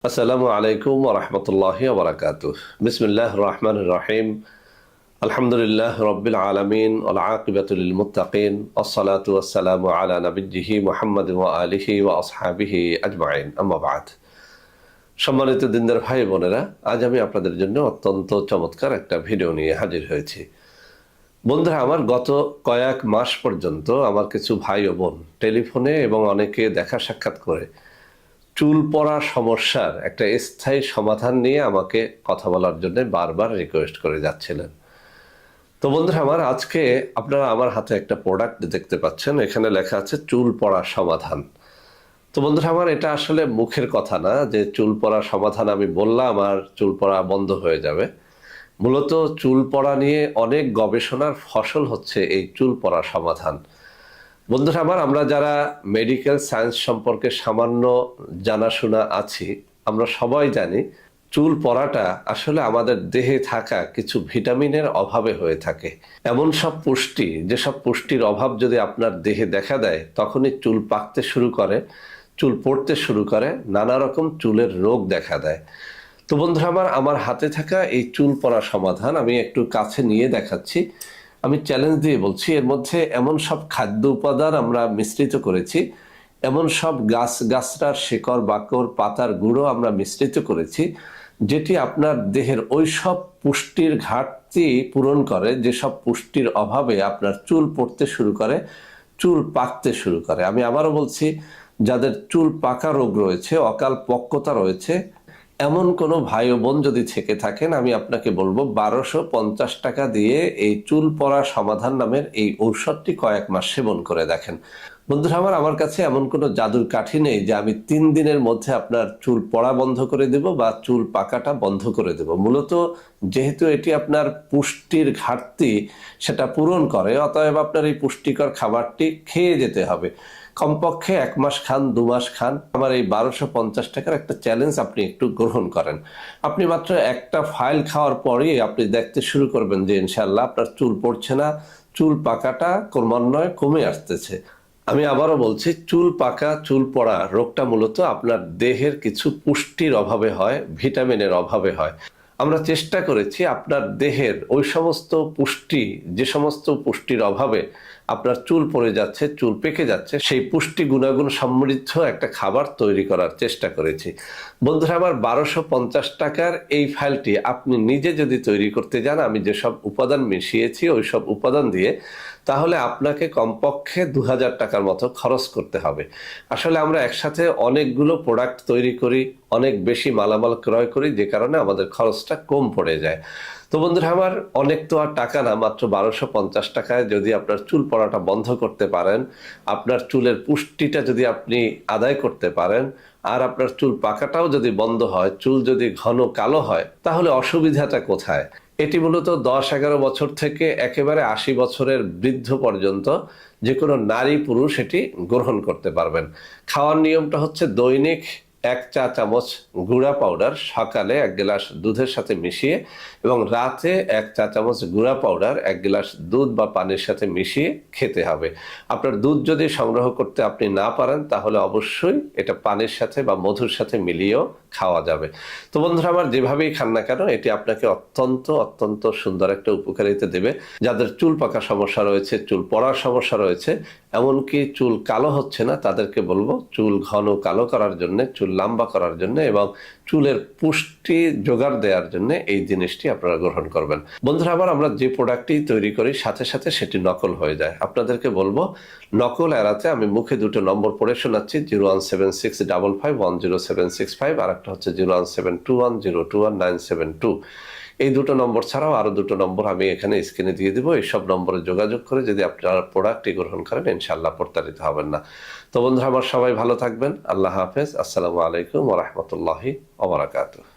আসসালামু আলাইকুম ওয়া রাহমাতুল্লাহি ওয়া বারাকাতুহু। বিসমিল্লাহির রহমানির রহিম। আলহামদুলিল্লাহ রাব্বিল আলামিন ওয়াল আকিবাতু লিল মুত্তাকিন। আসসালাতু ওয়াসসালামু আলা নাবিয়্যিহি মুহাম্মাদিন ওয়া আলিহি ওয়া আসহাবিহি আজমাইন। আম্মা বা'দ। সম্মানিত দিনদার ভাই বোনেরা, আজ আমি আপনাদের জন্য অত্যন্ত চমৎকার একটা ভিডিও নিয়ে হাজির হয়েছি। বন্ধুরা, আমার গত কয়েক মাস পর্যন্ত আমার কিছু ভাই ও বোন টেলিফোনে এবং অনেকে দেখা সাক্ষাৎ করে চুল পড়া সমস্যার একটা স্থায়ী সমাধান নিয়ে আমাকে কথা বলার জন্য বারবার রিকোয়েস্ট করে যাচ্ছিলেন। তো বন্ধুরা আমার, আজকে আপনারা আমার হাতে একটা প্রোডাক্ট দেখতে পাচ্ছেন, এখানে লেখা আছে চুল পড়া সমাধান। তো বন্ধুরা আমার, এটা আসলে মুখের কথা না যে চুল পড়া সমাধান আমি বললাম আর চুল পড়া বন্ধ হয়ে যাবে। মূলত চুল পড়া নিয়ে অনেক গবেষণার ফসল হচ্ছে এই চুল পড়া সমাধান। বন্ধুরা আমার, আমরা যারা মেডিকেল সায়েন্স সম্পর্কে সামান্য জানাশোনা আছি, আমরা সবাই জানি চুল পড়াটা আসলে আমাদের দেহে থাকা কিছু ভিটামিনের অভাবে হয়ে থাকে। এমন সব পুষ্টি, যেসব পুষ্টির অভাব যদি আপনার দেহে দেখা দেয়, তখনই চুল পাকতে শুরু করে, চুল পড়তে শুরু করে, নানা রকম চুলের রোগ দেখা দেয়। তো বন্ধুরা আমার, আমার হাতে থাকা এই চুল পড়া সমাধান আমি একটু কাছে নিয়ে দেখাচ্ছি। আমি চ্যালেঞ্জ দিয়ে বলছি, এর মধ্যে এমন সব খাদ্য উপাদান আমরা মিশ্রিত করেছি, এমন সব গাছগাছড়ার শিকড় বাকড় পাতার গুঁড়ো আমরা মিশ্রিত করেছি, যেটি আপনার দেহের ওই সব পুষ্টির ঘাটতি পূরণ করে, যেসব পুষ্টির অভাবে আপনার চুল পড়তে শুরু করে, চুল পাকতে শুরু করে। আমি আবারও বলছি, যাদের চুল পাকা রোগ রয়েছে, অকাল পক্কতা রয়েছে, এমন কোনো ভাই ও বোন যদি থেকে থাকেন, আমি আপনাকে বলবো 1250 টাকা দিয়ে এই চুল পড়া সমাধান নামের এই ঔষধটি কয়েক মাস সেবন করে দেখেন। বন্ধুরা আমার, আমার কাছে এমন কোনো জাদুর কাঠি নেই যে আমি 3 দিনের মধ্যে আপনার চুল পড়া বন্ধ করে দেব বা চুল পাকাটা বন্ধ করে দেব। মূলত যেহেতু এটি আপনার পুষ্টির ঘাটতি সেটা পূরণ করে, অতএব আপনার এই পুষ্টিকর খাবারটি খেয়ে যেতে হবে। কমপক্ষে 1 মাস খান, 2 মাস খান। আমার এই 1250 টাকার একটা চ্যালেঞ্জ আপনি একটু গ্রহণ করেন। আপনি মাত্র একটা ফাইল খাওয়ার পরেই আপনি দেখতে শুরু করবেন যে ইনশাআল্লাহ আপনার চুল পড়ছে না, চুল পাকাটা ক্রমান্বয়ে কমে আসতেছে। আমি আবারও বলছি, চুল পাকা চুল পড়া রোগটা মূলত আপনার দেহের কিছু পুষ্টির অভাবে হয়, ভিটামিনের অভাবে হয়। আমরা চেষ্টা করেছি আপনার দেহের ওই সমস্ত পুষ্টি, যে সমস্ত পুষ্টির অভাবে আপনার চুল পড়ে যাচ্ছে, চুল পেকে যাচ্ছে, সেই পুষ্টি গুণাগুণ সমৃদ্ধ একটা খাবার তৈরি করার চেষ্টা করেছি। বন্ধুরা আমার, 1250 টাকার এই ফাইলটি আপনি নিজে যদি তৈরি করতে যান, আমি যেসব উপাদান মিশিয়েছি ওই সব উপাদান দিয়ে, তাহলে আপনাকে কমপক্ষে 2000 টাকার মতো খরচ করতে হবে। আসলে আমরা একসাথে অনেকগুলো প্রোডাক্ট তৈরি করি, অনেক বেশি মালামাল ক্রয় করি, যে কারণে আমাদের খরচটা কম পড়ে যায়। তো বন্ধুরা আমার, অনেক তো আর টাকা না, মাত্র 1250 টাকায় যদি আপনার চুল পড়াটা বন্ধ করতে পারেন, আপনার চুলের পুষ্টিটা যদি আপনি আদায় করতে পারেন, আর আপনার চুল পাকাটাও যদি বন্ধ হয়, চুল যদি ঘন কালো হয়, তাহলে অসুবিধাটা কোথায়? এটি মূলত 10-11 বছর থেকে একেবারে 80 বছরের বৃদ্ধ পর্যন্ত যে কোনো নারী পুরুষ এটি গ্রহণ করতে পারবেন। খাওয়ার নিয়মটা হচ্ছে দৈনিক 1 চা চামচ গুঁড়া পাউডার সকালে 1 গ্লাস দুধের সাথে মিশিয়ে, এবং রাতে 1 চা চামচ গুঁড়া পাউডার 1 গ্লাস দুধ বা পানির সাথে মিশিয়ে খেতে হবে। আপনার দুধ যদি সংগ্রহ করতে আপনি না পারেন, তাহলে অবশ্যই এটা পানির সাথে বা মধুর সাথে মিলিয়েও খাওয়া যাবে। তো বন্ধুরা আমার, যেভাবেই খান না কেন, এটি আপনাকে অত্যন্ত অত্যন্ত সুন্দর একটা উপকারিতা দেবে। যাদের চুল পাকা সমস্যা রয়েছে, চুল পড়ার সমস্যা রয়েছে, এমনকি চুল কালো হচ্ছে না, তাদেরকে বলবো চুল ঘন কালো করার জন্য, চুল লম্বা করার জন্য এবং চুলের পুষ্টি জোগাড় দেওয়ার জন্য এই জিনিসটি আপনারা গ্রহণ করবেন। বন্ধুরা আবার, আমরা যে প্রোডাক্টটি তৈরি করি সাথে সাথে সেটি নকল হয়ে যায়। আপনাদেরকে বলবো, নকল এড়াতে আমি মুখে 2টো নম্বর পড়ে শোনাচ্ছি, 01765510765, আর একটা হচ্ছে 01721021972। এই 2টো নম্বর ছাড়াও আরো 2টো নম্বর আমি এখানে স্ক্রিনে দিয়ে দিব। এইসব নম্বরে যোগাযোগ করে যদি আপনারা প্রোডাক্টটি গ্রহণ করেন, ইনশাআল্লাহ প্রতারিত হবেন না। তো বন্ধুরা আমার, সবাই ভালো থাকবেন। আল্লাহ হাফেজ। আসসালামু আলাইকুম ওয়া রাহমাতুল্লাহি ওয়া বারাকাতুহু।